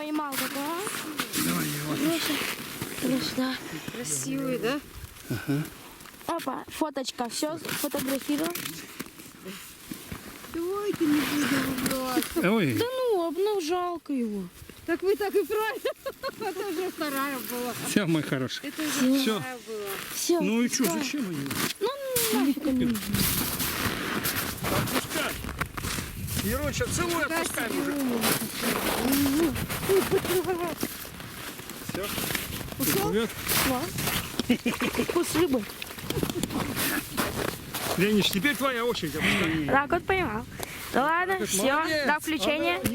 поймал такого. Давай его. Иди сюда. Красивый, да? Опа, фоточка, все, фотографировал. Давайте не будем брать. Ой, Да ну, обнов, жалко его. Так вы так и правильно. Это уже вторая была. все, мой хороший. Это уже Всё. вторая была. Все. Ну и что, зачем они? Ну, нафиг они нужны. Отпускай. Еронча, целуй, отпускай уже. Все. Ушел? Вкус рыбы. Ленич, теперь твоя очередь. Отпускай. Так вот поймал. Да ладно, все, Молодец. до включения.